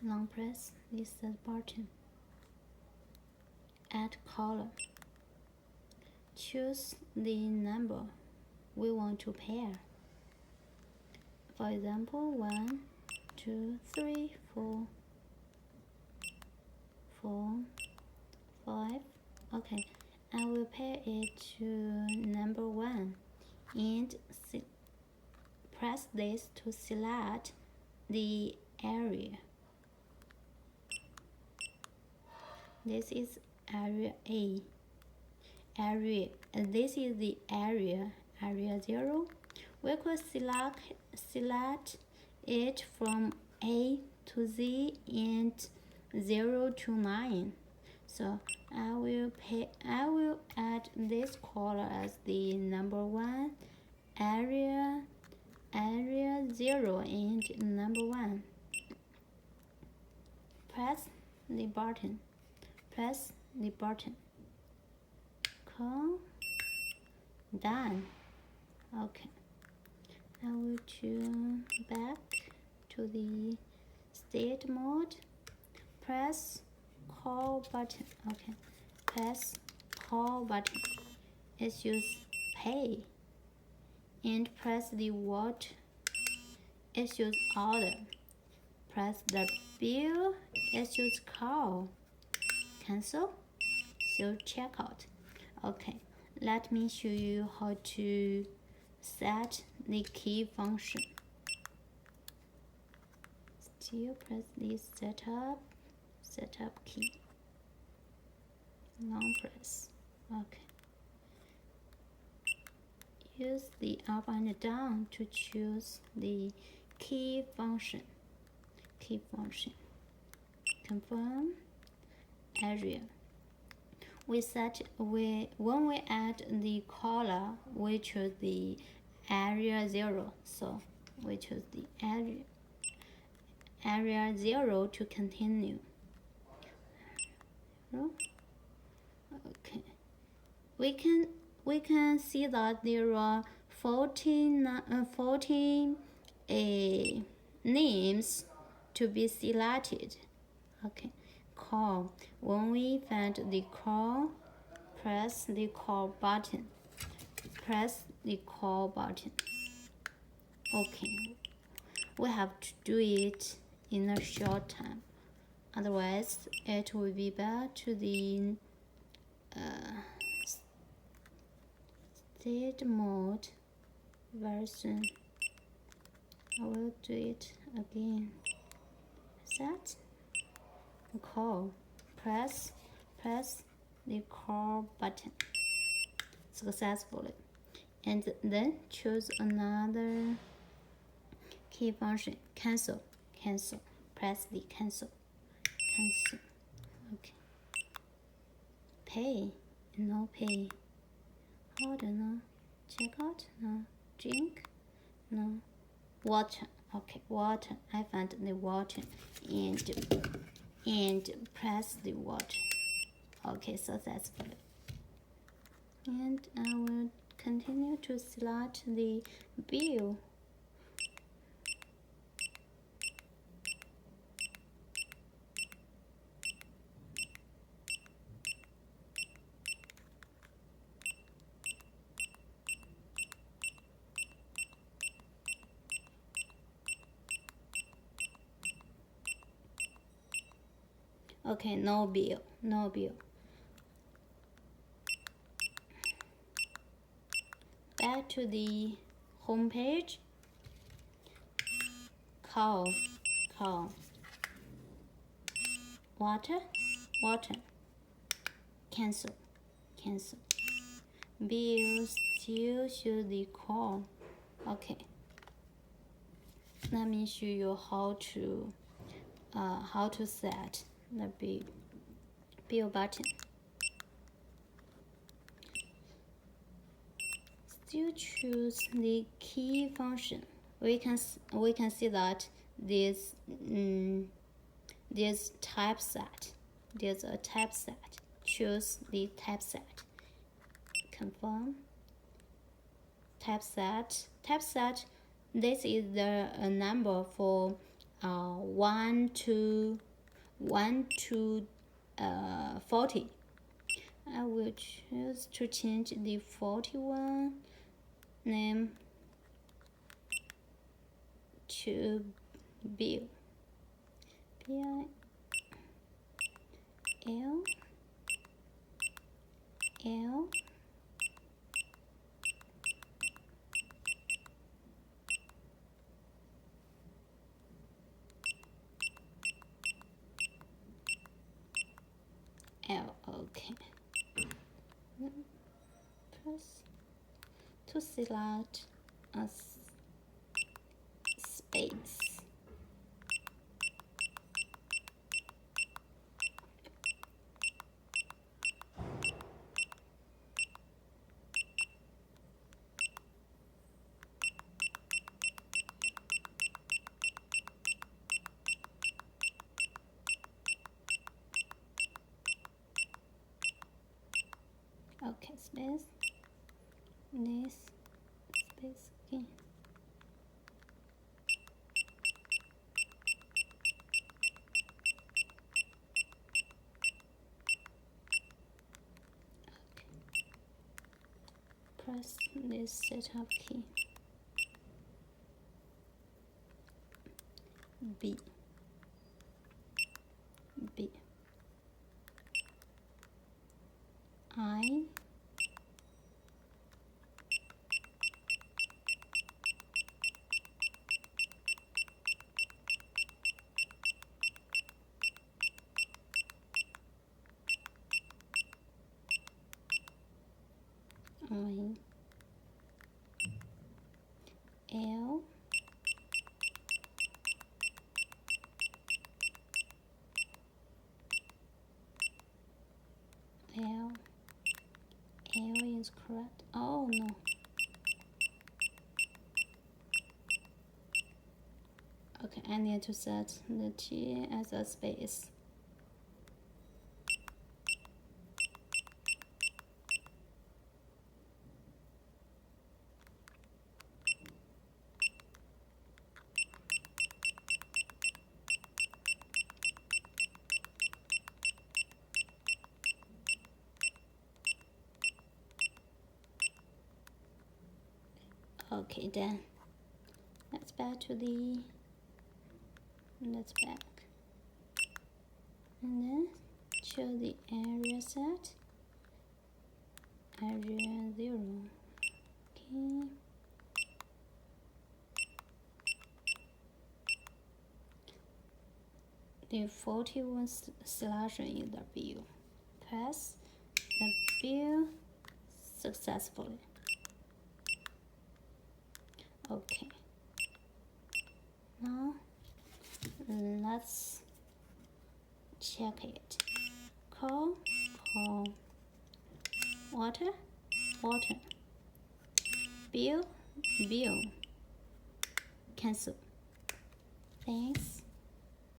Long press this button. Add color. Choose the number we want to pair. For example, 1, 2, 3, 4, 4, 5. Okay, I will pair it to number 1 and press this to select the area. This is area A. This is the area 0. We could select it from A to Z and 0 to 9. So I will add this color as the number 1, area 0 and number 1. Press the button. Done. Okay, I will choose back to the state mode. Press call button. Okay, press call button. It's use pay. And press the what. It's use order. Press the bill. It's use call. Cancel. So checkout. Okay, let me show you how to set the key function. Still press this setup key. Long press. Okay. Use the up and down to choose the key function. Confirm area. When we add the color, we choose the area 0. So we choose the area 0 to continue. Okay, we can see that there are 14 names to be selected. Okay, call. When we find the call, press the call button. Okay, we have to do it in a short time. Otherwise, it will be back to the state mode version. I will do it again. Set call. Press the call button successfully, and then choose another key function. Cancel. Press the cancel. Okay. Pay. No pay. Order. No. Checkout. No. Drink. No. Water. Okay, water. I found the water and press the water. Okay, successfully. And I will continue to select the bill. Okay, no bill. Back to the home page. Call. Water. Cancel. Bill still show the call. Okay. Let me show you how to set the bill button. Still choose the key function. We can see that there's typeset. There's a typeset. Choose the typeset. Confirm. Typeset. This is the number for 1 to 40. I will choose to change the 41 name to Bill. B-I-L L L. Okay. Press to select a space. Okay, space. This space again. Okay. Press this setup key. B. I. L. L is correct. Oh no. Okay, I need to set the T as a space. Okay, then let's back and then show the area set, area 0. Okay, the 41 selection in the view. Press the view successfully. Okay, now let's check it. Call, water, bill, cancel. Thanks.